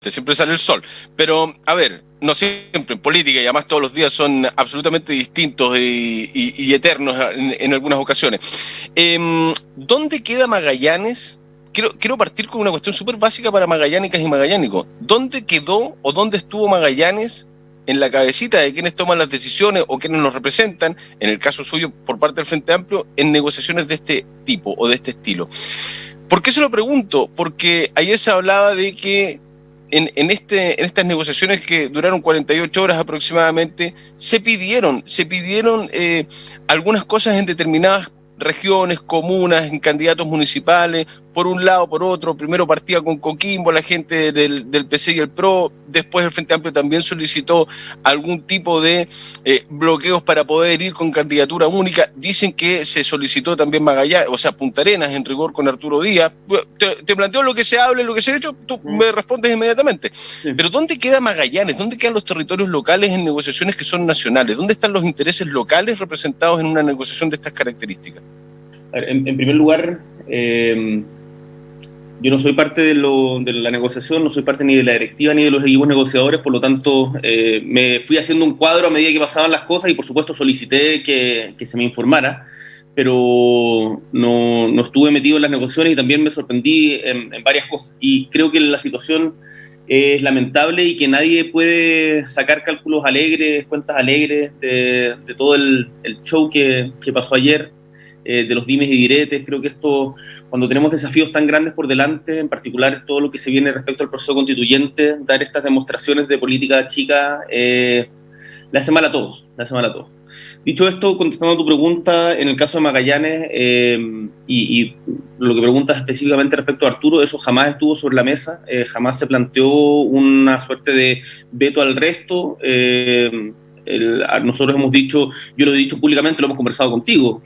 siempre sale el sol. Pero, a ver, no siempre en política, y además todos los días son absolutamente distintos y eternos en algunas ocasiones. ¿Dónde queda Magallanes? Quiero partir con una cuestión súper básica para magallánicas y magallánicos. ¿Dónde quedó o dónde estuvo Magallanes en la cabecita de quienes toman las decisiones o quienes nos representan, en el caso suyo por parte del Frente Amplio, en negociaciones de este tipo o de este estilo? ¿Por qué se lo pregunto? Porque ayer se hablaba de que en estas negociaciones que duraron 48 horas aproximadamente, se pidieron algunas cosas en determinadas regiones, comunas, en candidatos municipales, por un lado, por otro. Primero partía con Coquimbo la gente del PC y el PRO, después el Frente Amplio también solicitó algún tipo de bloqueos para poder ir con candidatura única. Dicen que se solicitó también Magallanes, o sea, Punta Arenas en rigor con Arturo Díaz. Te planteo lo que se hable, lo que se ha hecho, tú me respondes inmediatamente. Sí. Pero ¿dónde queda Magallanes? ¿Dónde quedan los territorios locales en negociaciones que son nacionales? ¿Dónde están los intereses locales representados en una negociación de estas características? En primer lugar, yo no soy parte de la negociación, no soy parte ni de la directiva ni de los equipos negociadores, por lo tanto me fui haciendo un cuadro a medida que pasaban las cosas y por supuesto solicité que se me informara, pero no estuve metido en las negociaciones y también me sorprendí en varias cosas. Y creo que la situación es lamentable y que nadie puede sacar cálculos alegres, cuentas alegres de todo el show que pasó ayer, de los dimes y diretes. Creo que esto, cuando tenemos desafíos tan grandes por delante, en particular todo lo que se viene respecto al proceso constituyente, dar estas demostraciones de política chica le hace mal a todos, Dicho esto, contestando a tu pregunta, en el caso de Magallanes, y lo que preguntas específicamente respecto a Arturo, eso jamás estuvo sobre la mesa, jamás se planteó una suerte de veto al resto. Nosotros hemos dicho, yo lo he dicho públicamente, lo hemos conversado contigo,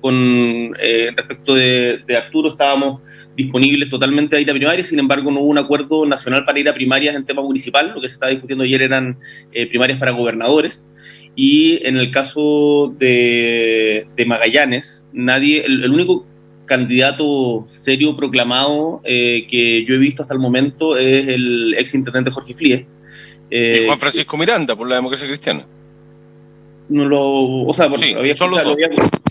respecto de Arturo estábamos disponibles totalmente a ir a primarias, sin embargo no hubo un acuerdo nacional para ir a primarias en tema municipal, lo que se estaba discutiendo ayer eran primarias para gobernadores, y en el caso de Magallanes, el único candidato serio proclamado que yo he visto hasta el momento es el exintendente Jorge Flies. Y Juan Francisco Miranda, por la Democracia Cristiana. Sí, había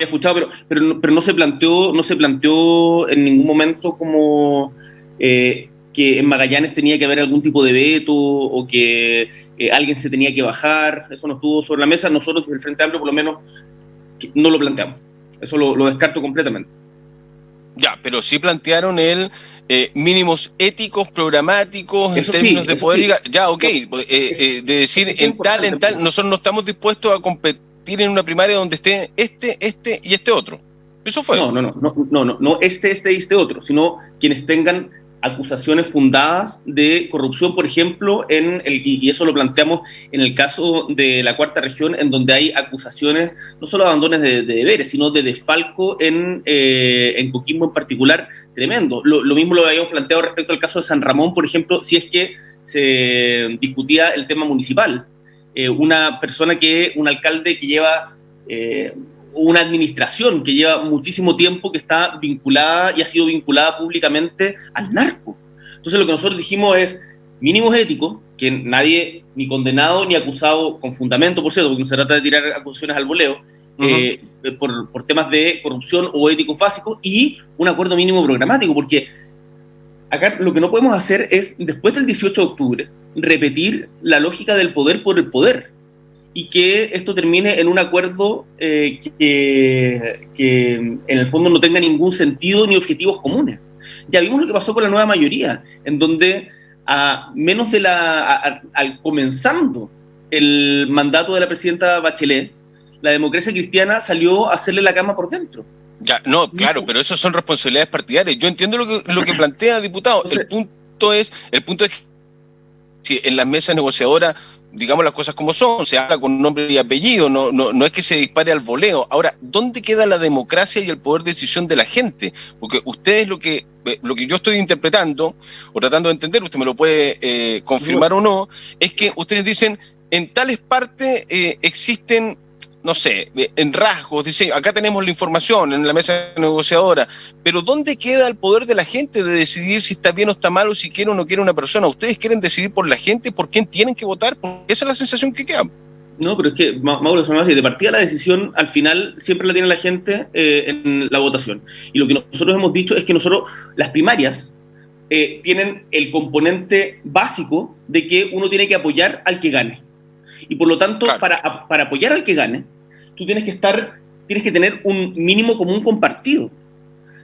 escuchado, pero no se planteó en ningún momento como que en Magallanes tenía que haber algún tipo de veto o que alguien se tenía que bajar. Eso no estuvo sobre la mesa. Nosotros desde el Frente Amplio por lo menos no lo planteamos. Eso lo descarto completamente. Ya, pero sí plantearon mínimos éticos, programáticos, en términos de poder llegar. Ya, ok, de decir en tal, nosotros no estamos dispuestos a competir en una primaria donde esté este y este otro. Eso fue. No, este y este otro, sino quienes tengan acusaciones fundadas de corrupción, por ejemplo, y eso lo planteamos en el caso de la Cuarta Región, en donde hay acusaciones no solo de abandones de deberes, sino de desfalco en Coquimbo en particular, tremendo. Lo mismo lo habíamos planteado respecto al caso de San Ramón, por ejemplo, si es que se discutía el tema municipal. Un alcalde que lleva una administración que lleva muchísimo tiempo, que está vinculada y ha sido vinculada públicamente al narco. Entonces lo que nosotros dijimos es mínimos éticos, que nadie ni condenado ni acusado con fundamento, por cierto, porque no se trata de tirar acusaciones al voleo, por temas de corrupción o éticos básicos, y un acuerdo mínimo programático, porque acá lo que no podemos hacer es, después del 18 de octubre, repetir la lógica del poder por el poder, y que esto termine en un acuerdo que en el fondo no tenga ningún sentido ni objetivos comunes. Ya vimos lo que pasó con la nueva mayoría, en donde comenzando el mandato de la presidenta Bachelet, la Democracia Cristiana salió a hacerle la cama por dentro. Ya, no, claro, pero eso son responsabilidades partidarias. Yo entiendo lo que plantea, diputado. Entonces, el punto es que si en las mesas negociadoras, digamos las cosas como son, se habla con nombre y apellido, no es que se dispare al voleo. Ahora, ¿dónde queda la democracia y el poder de decisión de la gente? Porque ustedes lo que yo estoy interpretando o tratando de entender, usted me lo puede confirmar o no, es que ustedes dicen, en tales partes existen no sé, en rasgos, dice, acá tenemos la información en la mesa negociadora, pero ¿dónde queda el poder de la gente de decidir si está bien o está mal o si quiere o no quiere una persona? ¿Ustedes quieren decidir por la gente, por quién tienen que votar? Porque esa es la sensación que queda. No, pero es que, Mauro, de partida la decisión al final siempre la tiene la gente en la votación. Y lo que nosotros hemos dicho es que nosotros, las primarias, tienen el componente básico de que uno tiene que apoyar al que gane. Y por lo tanto, Claro. para apoyar al que gane, tú tienes que tener un mínimo común compartido.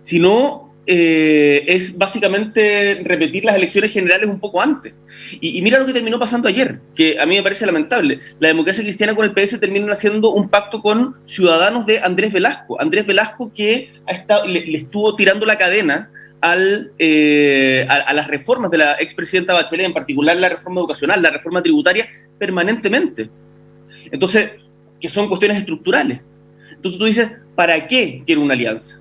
Si no, es básicamente repetir las elecciones generales un poco antes. Y mira lo que terminó pasando ayer, que a mí me parece lamentable. La democracia cristiana con el PS terminan haciendo un pacto con ciudadanos de Andrés Velasco. Andrés Velasco que le estuvo tirando la cadena a las reformas de la expresidenta Bachelet, en particular la reforma educacional, la reforma tributaria, permanentemente. Entonces, que son cuestiones estructurales. Entonces tú dices, ¿para qué quiero una alianza?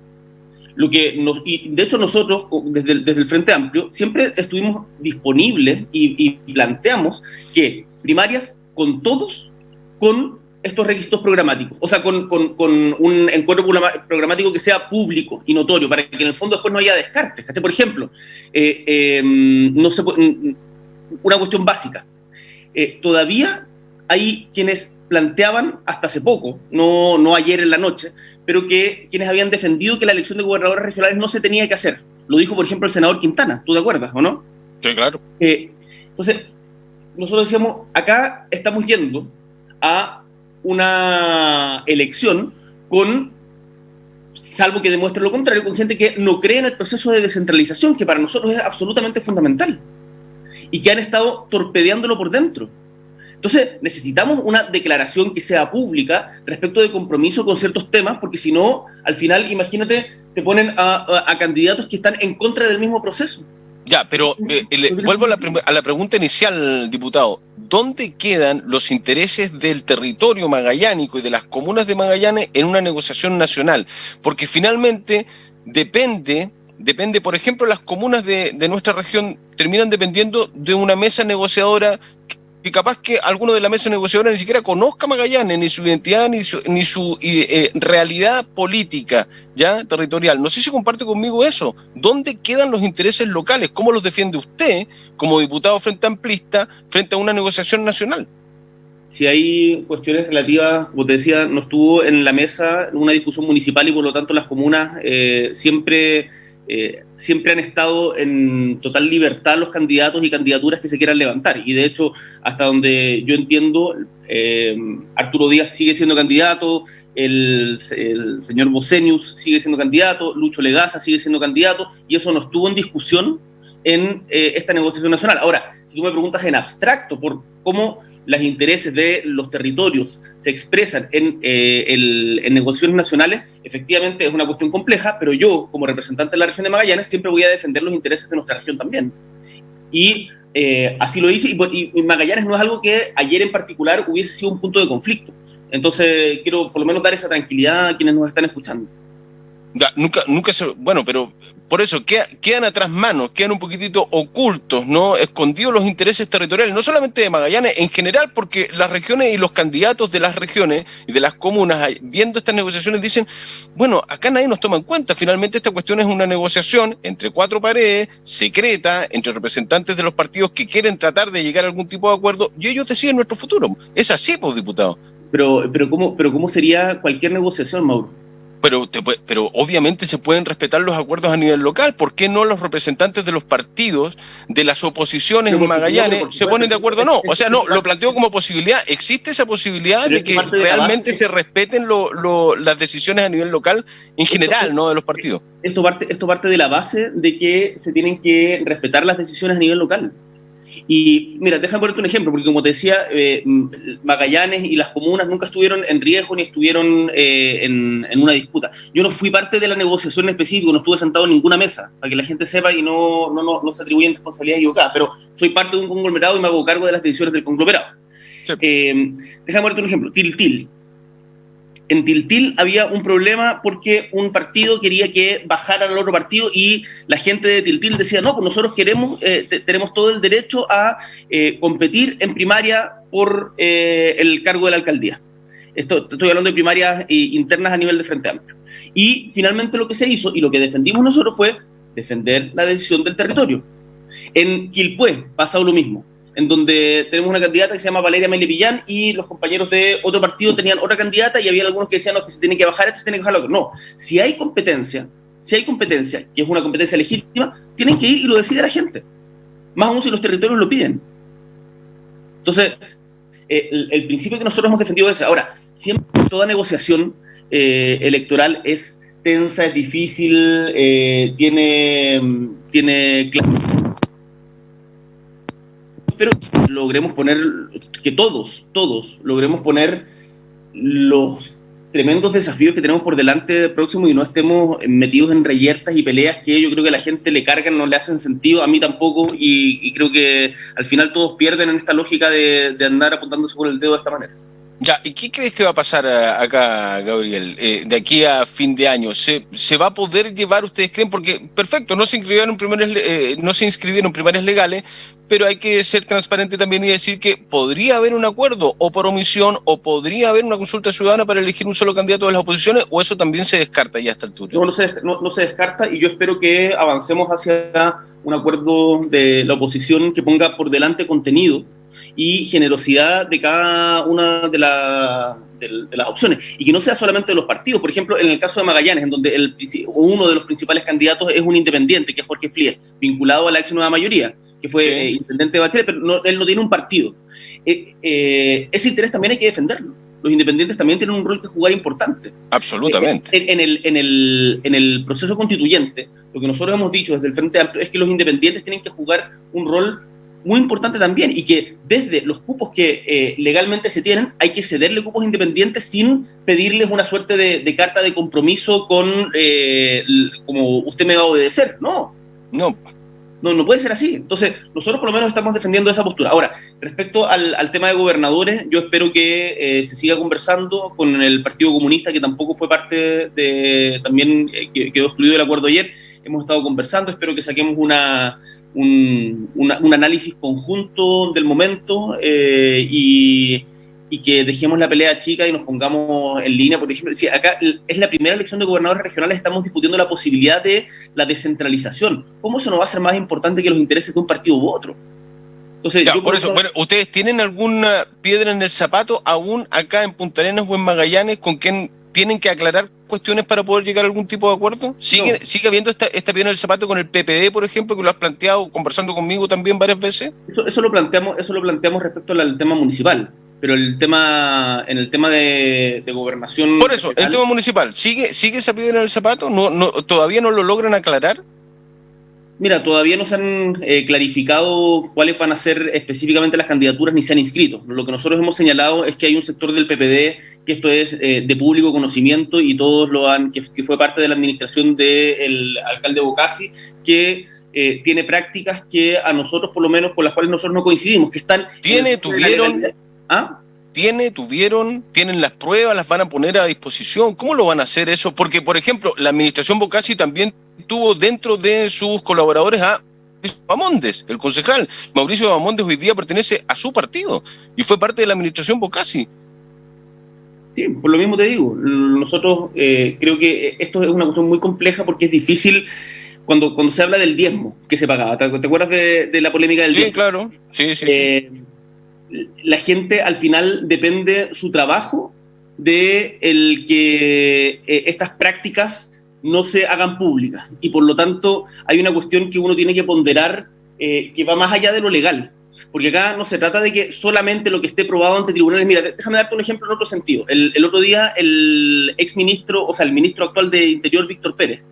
Y de hecho nosotros, desde el Frente Amplio, siempre estuvimos disponibles y planteamos que primarias con todos, con estos requisitos programáticos, o sea, con un encuentro programático que sea público y notorio, para que en el fondo después no haya descartes. ¿Cachai? Por ejemplo, no sé, una cuestión básica. Todavía hay quienes planteaban hasta hace poco, no ayer en la noche, pero que quienes habían defendido que la elección de gobernadores regionales no se tenía que hacer. Lo dijo, por ejemplo, el senador Quintana. ¿Tú te acuerdas, o no? Sí, claro. Entonces, nosotros decíamos, acá estamos yendo a una elección con, salvo que demuestre lo contrario, con gente que no cree en el proceso de descentralización, que para nosotros es absolutamente fundamental, y que han estado torpedeándolo por dentro. Entonces, necesitamos una declaración que sea pública respecto de compromiso con ciertos temas, porque si no, al final, imagínate, te ponen a candidatos que están en contra del mismo proceso. Ya, pero vuelvo a la pregunta inicial, diputado. ¿Dónde quedan los intereses del territorio magallánico y de las comunas de Magallanes en una negociación nacional? Porque finalmente depende, por ejemplo, las comunas de nuestra región terminan dependiendo de una mesa negociadora que capaz que alguno de la mesa negociadora ni siquiera conozca Magallanes, ni su identidad, ni su realidad política, ya territorial. No sé si comparte conmigo eso. ¿Dónde quedan los intereses locales? ¿Cómo los defiende usted como diputado frente amplista frente a una negociación nacional? Si hay cuestiones relativas, como te decía, no estuvo en la mesa una discusión municipal y por lo tanto las comunas siempre han estado en total libertad los candidatos y candidaturas que se quieran levantar. Y de hecho, hasta donde yo entiendo, Arturo Díaz sigue siendo candidato, el señor Bosenius sigue siendo candidato, Lucho Legaza sigue siendo candidato, y eso no estuvo en discusión en esta negociación nacional. Ahora, si tú me preguntas en abstracto por cómo los intereses de los territorios se expresan en negociaciones nacionales, efectivamente es una cuestión compleja, pero yo, como representante de la región de Magallanes, siempre voy a defender los intereses de nuestra región también. Y así lo hice, y Magallanes no es algo que ayer en particular hubiese sido un punto de conflicto. Entonces, quiero por lo menos dar esa tranquilidad a quienes nos están escuchando. Ya, nunca se... Bueno, pero por eso quedan atrás manos, quedan un poquitito ocultos, ¿no? Escondidos los intereses territoriales, no solamente de Magallanes, en general, porque las regiones y los candidatos de las regiones y de las comunas, viendo estas negociaciones, dicen, bueno, acá nadie nos toma en cuenta, finalmente esta cuestión es una negociación entre cuatro paredes, secreta, entre representantes de los partidos que quieren tratar de llegar a algún tipo de acuerdo, y ellos deciden nuestro futuro. Es así, pues, diputado. Pero ¿cómo sería cualquier negociación, Mauro? Pero obviamente se pueden respetar los acuerdos a nivel local. ¿Por qué no los representantes de los partidos, de las oposiciones en Magallanes, se ponen de acuerdo o no? O sea, no, lo planteo como posibilidad. ¿Existe esa posibilidad de que realmente se respeten las decisiones a nivel local en general, no de los partidos? Esto parte de la base de que se tienen que respetar las decisiones a nivel local. Y mira, déjame ponerte un ejemplo, porque como te decía, Magallanes y las comunas nunca estuvieron en riesgo ni estuvieron en una disputa. Yo no fui parte de la negociación específica, no estuve sentado en ninguna mesa, para que la gente sepa y no se atribuyen responsabilidades equivocadas, pero soy parte de un conglomerado y me hago cargo de las decisiones del conglomerado. Sí. Déjame ponerte un ejemplo, Tiltil. En Tiltil había un problema porque un partido quería que bajara al otro partido y la gente de Tiltil decía, no, pues nosotros tenemos todo el derecho a competir en primaria por el cargo de la alcaldía. Estoy hablando de primarias internas a nivel de Frente Amplio. Y finalmente lo que se hizo y lo que defendimos nosotros fue defender la decisión del territorio. En Quilpué pasado lo mismo, en donde tenemos una candidata que se llama Valeria Melipillán y los compañeros de otro partido tenían otra candidata y había algunos que decían no, que se tiene que bajar, se tiene que bajar la otra. No, si hay competencia, que es una competencia legítima, tienen que ir y lo decide la gente. Más aún si los territorios lo piden. Entonces, el principio que nosotros hemos defendido es, ahora, siempre toda negociación electoral es tensa, es difícil, tiene espero que logremos poner, que todos logremos poner los tremendos desafíos que tenemos por delante próximo y no estemos metidos en reyertas y peleas que yo creo que a la gente le cargan, no le hacen sentido, a mí tampoco, y creo que al final todos pierden en esta lógica de andar apuntándose con el dedo de esta manera. Ya, ¿y qué crees que va a pasar acá, Gabriel, de aquí a fin de año? ¿Se va a poder llevar, ustedes creen? Porque, perfecto, no se inscribieron primarias legales, pero hay que ser transparente también y decir que podría haber un acuerdo, o por omisión, o podría haber una consulta ciudadana para elegir un solo candidato de las oposiciones, o eso también se descarta ya a esta altura. No se descarta, y yo espero que avancemos hacia un acuerdo de la oposición que ponga por delante contenido y generosidad de cada una de las opciones, y que no sea solamente de los partidos. Por ejemplo, en el caso de Magallanes, en donde uno de los principales candidatos es un independiente, que es Jorge Flies, vinculado a la ex Nueva Mayoría, que fue intendente de Bachelet, pero él no tiene un partido. Ese interés también hay que defenderlo. Los independientes también tienen un rol que jugar importante. Absolutamente. En el proceso constituyente, lo que nosotros hemos dicho desde el Frente Amplio es que los independientes tienen que jugar un rol muy importante también, y que desde los cupos que legalmente se tienen hay que cederle cupos independientes sin pedirles una suerte de carta de compromiso con como usted me va a obedecer. No puede ser así. Entonces nosotros por lo menos estamos defendiendo esa postura. Ahora, respecto al tema de gobernadores, yo espero que se siga conversando con el Partido Comunista, que tampoco fue parte de, también quedó excluido del acuerdo ayer. Hemos estado conversando, espero que saquemos un análisis conjunto del momento y que dejemos la pelea chica y nos pongamos en línea. Por ejemplo, si acá es la primera elección de gobernadores regionales, estamos discutiendo la posibilidad de la descentralización. ¿Cómo eso no va a ser más importante que los intereses de un partido u otro? Entonces, ya, por eso, bueno, ¿ustedes tienen alguna piedra en el zapato aún acá en Punta Arenas o en Magallanes con quien tienen que aclarar cuestiones para poder llegar a algún tipo de acuerdo? ¿Sigue habiendo esta piedra en el zapato con el PPD, por ejemplo, que lo has planteado conversando conmigo también varias veces? Eso lo planteamos respecto al tema municipal, pero en el tema de gobernación... Por eso, el tema municipal, ¿sigue esa piedra en el zapato? ¿Todavía no lo logran aclarar? Mira, todavía no se han clarificado cuáles van a ser específicamente las candidaturas ni se han inscrito. Lo que nosotros hemos señalado es que hay un sector del PPD que esto es de público conocimiento y todos que fue parte de la administración del alcalde Bocasi, que tiene prácticas que a nosotros, por lo menos, con las cuales nosotros no coincidimos, que están... ¿Tienen las pruebas, las van a poner a disposición? ¿Cómo lo van a hacer eso? Porque, por ejemplo, la administración Bocasi también tuvo dentro de sus colaboradores a Bamondes, el concejal. Mauricio Bamondes hoy día pertenece a su partido y fue parte de la administración Bocasi. Sí, por lo mismo te digo, nosotros creo que esto es una cuestión muy compleja porque es difícil cuando se habla del diezmo que se pagaba. ¿Te acuerdas de la polémica del diezmo? Claro. Sí. La gente al final depende su trabajo de el que estas prácticas no se hagan públicas, y por lo tanto hay una cuestión que uno tiene que ponderar que va más allá de lo legal, porque acá no se trata de que solamente lo que esté probado ante tribunales. Mira, déjame darte un ejemplo en otro sentido. El otro día el exministro, o sea, el ministro actual de Interior, Víctor Pérez,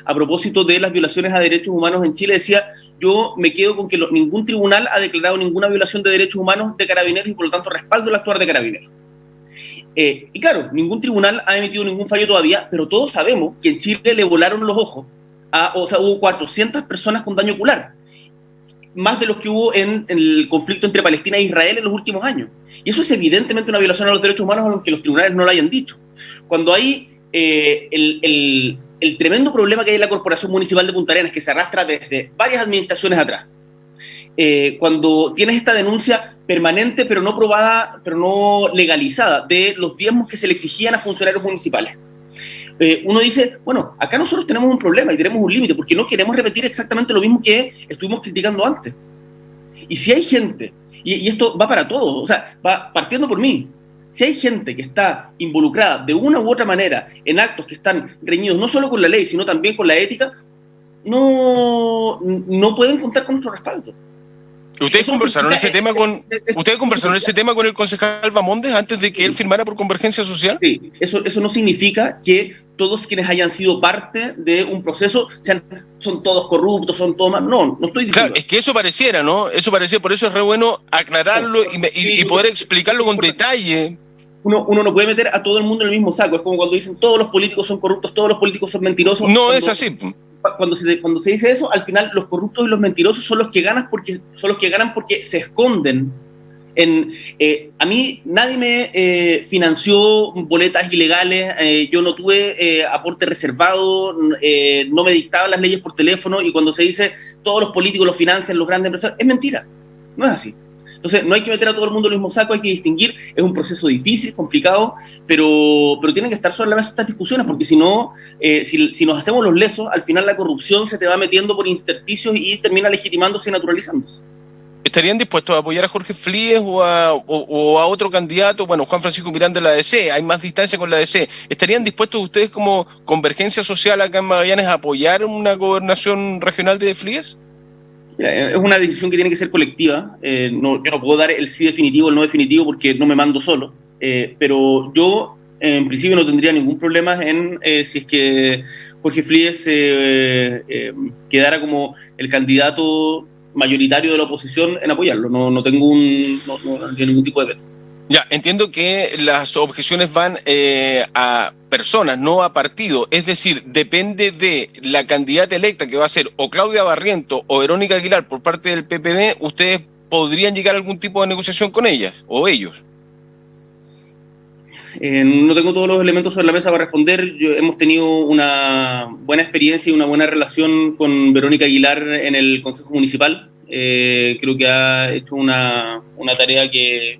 a propósito de las violaciones a derechos humanos en Chile, decía: yo me quedo con que ningún tribunal ha declarado ninguna violación de derechos humanos de Carabineros y por lo tanto respaldo el actuar de Carabineros. Y claro, ningún tribunal ha emitido ningún fallo todavía, pero todos sabemos que en Chile le volaron los ojos hubo 400 personas con daño ocular, más de los que hubo en el conflicto entre Palestina e Israel en los últimos años. Y eso es evidentemente una violación a los derechos humanos, aunque los tribunales no lo hayan dicho. Cuando hay el tremendo problema que hay en la Corporación Municipal de Punta Arenas, que se arrastra desde varias administraciones atrás, cuando tienes esta denuncia permanente, pero no probada, pero no legalizada, de los diezmos que se le exigían a funcionarios municipales. Uno dice, bueno, acá nosotros tenemos un problema y tenemos un límite, porque no queremos repetir exactamente lo mismo que estuvimos criticando antes. Y si hay gente, y esto va para todos, o sea, va partiendo por mí, si hay gente que está involucrada de una u otra manera en actos que están reñidos no solo con la ley, sino también con la ética, no pueden contar con nuestro respaldo. ¿Ustedes conversaron ese tema con el concejal Bamondes antes de que él firmara por Convergencia Social? Sí, eso no significa que todos quienes hayan sido parte de un proceso son todos corruptos, son todos mal. No estoy diciendo. Claro, es que eso pareciera, ¿no? Eso parecía, por eso es re bueno aclararlo y poder explicarlo con detalle. Uno no puede meter a todo el mundo en el mismo saco. Es como cuando dicen todos los políticos son corruptos, todos los políticos son mentirosos. No es así. Cuando se dice eso, al final los corruptos y los mentirosos son los que ganan porque se esconden. A mí nadie me financió boletas ilegales, yo no tuve aporte reservado, no me dictaban las leyes por teléfono, y cuando se dice todos los políticos los financian los grandes empresarios, es mentira, no es así. Entonces no hay que meter a todo el mundo en el mismo saco, hay que distinguir, es un proceso difícil, complicado, pero tienen que estar sobre la mesa estas discusiones, porque si no, si nos hacemos los lesos, al final la corrupción se te va metiendo por intersticios y termina legitimándose y naturalizándose. ¿Estarían dispuestos a apoyar a Jorge Flies o a otro candidato? Bueno, Juan Francisco Miranda de la ADC, hay más distancia con la ADC. ¿Estarían dispuestos ustedes como Convergencia Social acá en Magallanes a apoyar una gobernación regional de Flies? Es una decisión que tiene que ser colectiva. Yo no puedo dar el sí definitivo o el no definitivo porque no me mando solo, pero yo en principio no tendría ningún problema en si es que Jorge Flies quedara como el candidato mayoritario de la oposición en apoyarlo. No tengo ningún tipo de veto. Ya, entiendo que las objeciones van a personas, no a partido. Es decir, depende de la candidata electa que va a ser o Claudia Barriento o Verónica Aguilar por parte del PPD, ¿ustedes podrían llegar a algún tipo de negociación con ellas o ellos? No tengo todos los elementos sobre la mesa para responder. Hemos tenido una buena experiencia y una buena relación con Verónica Aguilar en el Consejo Municipal. Creo que ha hecho una tarea que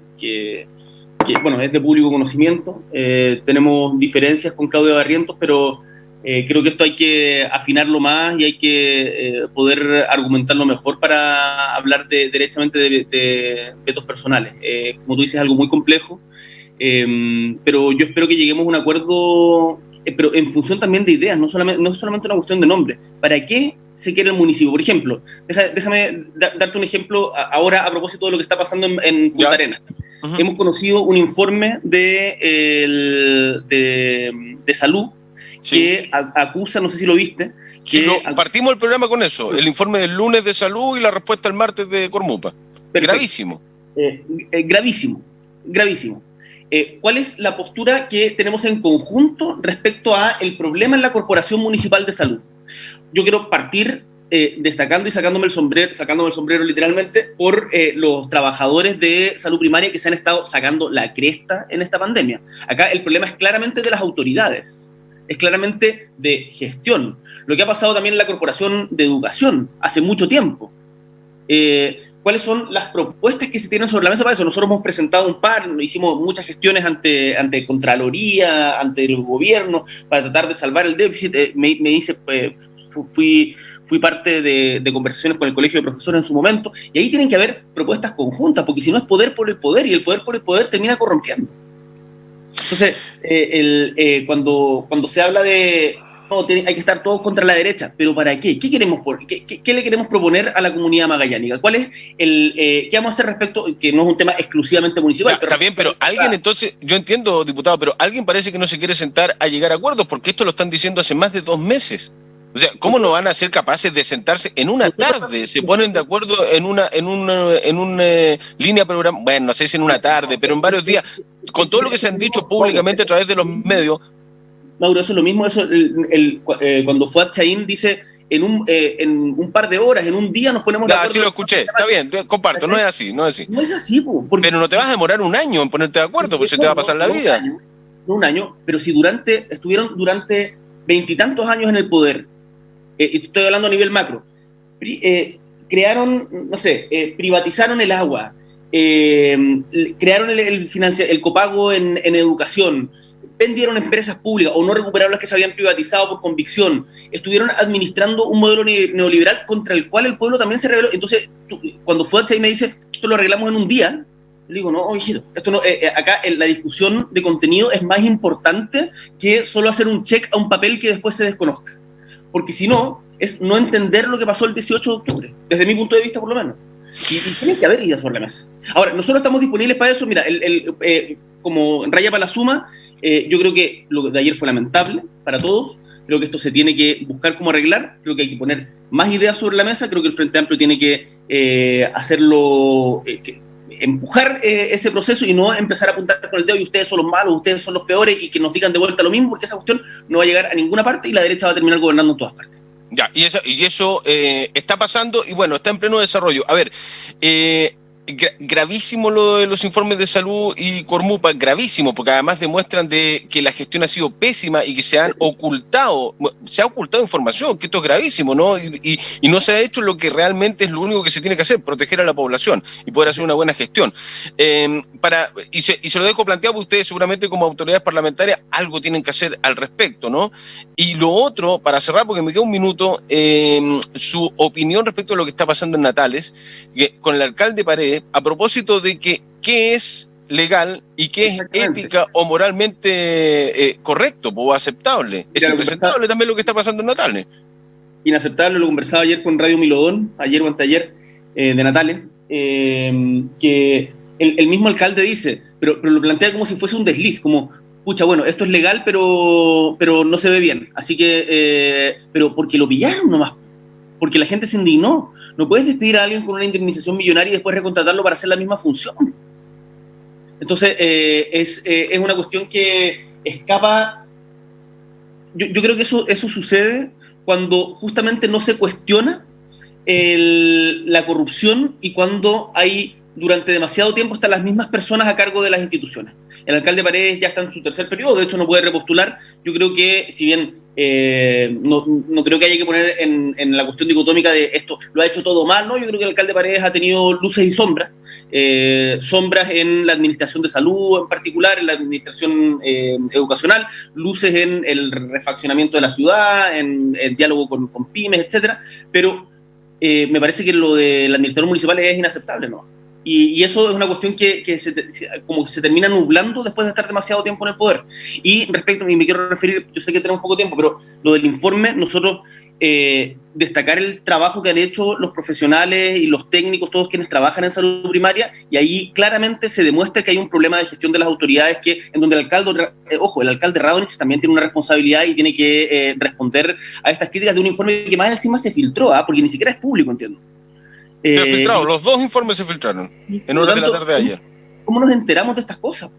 bueno, es de público conocimiento. Tenemos diferencias con Claudia Barrientos, pero creo que esto hay que afinarlo más y hay que poder argumentarlo mejor para hablar derechamente de vetos personales. Como tú dices, es algo muy complejo. Pero yo espero que lleguemos a un acuerdo, pero en función también de ideas, no es solamente una cuestión de nombre. ¿Para qué se quiere el municipio? Por ejemplo, déjame darte un ejemplo ahora a propósito de lo que está pasando en Punta Arenas. Uh-huh. Hemos conocido un informe de salud, sí, que acusa, no sé si lo viste. Sí, partimos el programa con eso, el informe del lunes de salud y la respuesta el martes de Cormupa. Perfecto. Gravísimo. Gravísimo. ¿Cuál es la postura que tenemos en conjunto respecto a el problema en la Corporación Municipal de Salud? Yo quiero partir destacando y sacándome el sombrero literalmente por los trabajadores de salud primaria que se han estado sacando la cresta en esta pandemia. Acá el problema es claramente de las autoridades, es claramente de gestión. Lo que ha pasado también en la Corporación de Educación hace mucho tiempo. ¿Cuáles son las propuestas que se tienen sobre la mesa para eso? Nosotros hemos presentado un par, hicimos muchas gestiones ante Contraloría, ante el gobierno, para tratar de salvar el déficit. Me dice, fui parte de conversaciones con el Colegio de Profesores en su momento, y ahí tienen que haber propuestas conjuntas, porque si no es poder por el poder, y el poder por el poder termina corrompiendo. Entonces, cuando se habla de... No, hay que estar todos contra la derecha, pero ¿para qué? ¿Qué le queremos proponer a la comunidad magallánica? ¿Cuál es qué vamos a hacer respecto, que no es un tema exclusivamente municipal? Está bien, pero alguien entonces, yo entiendo, diputado, pero alguien parece que no se quiere sentar a llegar a acuerdos, porque esto lo están diciendo hace más de 2 meses. O sea, ¿cómo no van a ser capaces de sentarse en una tarde? Se ponen de acuerdo en una línea programa, bueno, no sé si en una tarde, pero en varios días, con todo lo que se han dicho públicamente a través de los medios. Mauro, eso es lo mismo, eso cuando Fuad Chaín dice en un par de horas, en un día nos ponemos de acuerdo. Sí lo escuché, está bien, comparto, no es así. No es así, pero no te vas a demorar un año en ponerte de acuerdo, porque se te va a pasar la vida. Un año, pero si estuvieron durante 20 y tantos años en el poder, y estoy hablando a nivel macro, crearon, no sé, privatizaron el agua, crearon el copago en educación, vendieron empresas públicas o no recuperaron las que se habían privatizado por convicción, estuvieron administrando un modelo neoliberal contra el cual el pueblo también se rebeló. Entonces, cuando Fuentes ahí me dice, esto lo arreglamos en un día, le digo, no, hijito, esto no, acá la discusión de contenido es más importante que solo hacer un check a un papel que después se desconozca. Porque si no, es no entender lo que pasó el 18 de octubre, desde mi punto de vista por lo menos. Y tiene que haber ideas sobre la mesa. Ahora, nosotros estamos disponibles para eso. Mira, como raya para la suma, yo creo que lo de ayer fue lamentable para todos. Creo que esto se tiene que buscar cómo arreglar. Creo que hay que poner más ideas sobre la mesa. Creo que el Frente Amplio tiene que hacerlo, empujar ese proceso y no empezar a apuntar con el dedo y ustedes son los malos, ustedes son los peores y que nos digan de vuelta lo mismo, porque esa cuestión no va a llegar a ninguna parte y la derecha va a terminar gobernando en todas partes. Ya, y eso está pasando y bueno, está en pleno desarrollo. A ver, gravísimo lo de los informes de salud y Cormupa, gravísimo, porque además demuestran de que la gestión ha sido pésima y que se ha ocultado información, que esto es gravísimo, ¿no? Y no se ha hecho lo que realmente es lo único que se tiene que hacer, proteger a la población y poder hacer una buena gestión. Y se lo dejo planteado, porque ustedes seguramente como autoridades parlamentarias algo tienen que hacer al respecto, ¿no? Y lo otro, para cerrar, porque me queda un minuto, su opinión respecto a lo que está pasando en Natales, que con el alcalde Paredes, a propósito de que qué es legal y qué es ética o moralmente correcto o aceptable. Es impresentable también lo que está pasando en Natales. Inaceptable, lo conversaba ayer con Radio Milodón, ayer o anteayer, de Natales, que el mismo alcalde dice, pero lo plantea como si fuese un desliz, como, pucha, bueno, esto es legal, pero no se ve bien, así que, pero porque lo pillaron nomás, porque la gente se indignó. No puedes despedir a alguien con una indemnización millonaria y después recontratarlo para hacer la misma función. Entonces, es una cuestión que escapa. Yo creo que eso sucede cuando justamente no se cuestiona la corrupción y cuando hay, durante demasiado tiempo, están las mismas personas a cargo de las instituciones. El alcalde Paredes ya está en su tercer periodo, de hecho no puede repostular. Yo creo que, si bien no creo que haya que poner en la cuestión dicotómica de esto lo ha hecho todo mal, ¿no? Yo creo que el alcalde Paredes ha tenido luces y sombras, sombras en la administración de salud en particular, en la administración educacional, luces en el refaccionamiento de la ciudad, en el diálogo con pymes, etcétera, pero me parece que lo de la administración municipal es inaceptable, ¿no? Y eso es una cuestión que como que se termina nublando después de estar demasiado tiempo en el poder. Y respecto, y me quiero referir, yo sé que tenemos poco tiempo, pero lo del informe, nosotros destacar el trabajo que han hecho los profesionales y los técnicos, todos quienes trabajan en salud primaria, y ahí claramente se demuestra que hay un problema de gestión de las autoridades en donde el alcalde Radonich también tiene una responsabilidad y tiene que responder a estas críticas de un informe que más encima se filtró, porque ni siquiera es público, entiendo. Se ha filtrado, los dos informes se filtraron en horas de la tarde de ayer. ¿Cómo nos enteramos de estas cosas?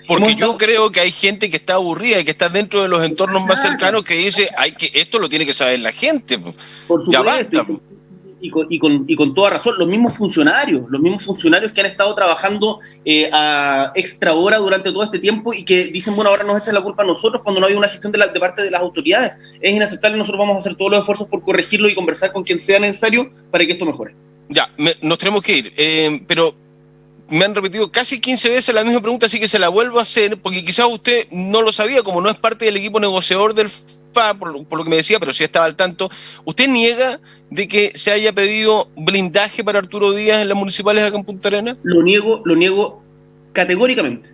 Porque yo creo que hay gente que está aburrida y que está dentro de los entornos más cercanos que dice, esto lo tiene que saber la gente. Por supuesto, ya basta. Y con toda razón, los mismos funcionarios que han estado trabajando a extra hora durante todo este tiempo y que dicen, bueno, ahora nos echan la culpa a nosotros cuando no hay una gestión de parte de las autoridades. Es inaceptable, nosotros vamos a hacer todos los esfuerzos por corregirlo y conversar con quien sea necesario para que esto mejore. Ya, nos tenemos que ir, pero me han repetido casi 15 veces la misma pregunta, así que se la vuelvo a hacer, porque quizás usted no lo sabía, como no es parte del equipo negociador del FA, por lo que me decía, pero sí estaba al tanto. ¿Usted niega de que se haya pedido blindaje para Arturo Díaz en las municipales acá en Punta Arenas? Lo niego categóricamente.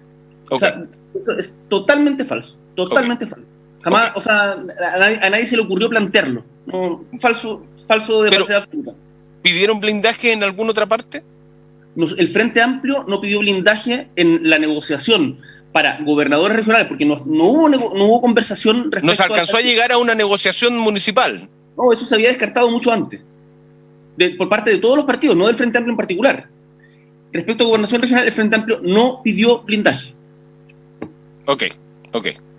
Okay. O sea, eso es totalmente falso, falso. Jamás, o sea, a nadie se le ocurrió plantearlo. No, falso de base absoluta. ¿Pidieron blindaje en alguna otra parte? El Frente Amplio no pidió blindaje en la negociación para gobernadores regionales, porque no hubo conversación respecto. ¿No se alcanzó a llegar a una negociación municipal? No, eso se había descartado mucho antes, por parte de todos los partidos, no del Frente Amplio en particular. Respecto a gobernación regional, el Frente Amplio no pidió blindaje. Ok.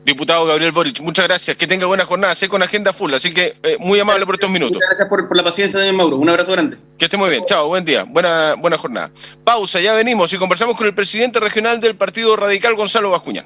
Diputado Gabriel Boric, muchas gracias, que tenga buena jornada, sé con agenda full, así que muy amable por estos minutos. Muchas gracias por la paciencia de Mauro, un abrazo grande. Que esté muy bien, chao, buen día, buena jornada. Pausa, ya venimos y conversamos con el presidente regional del Partido Radical, Gonzalo Bascuñán.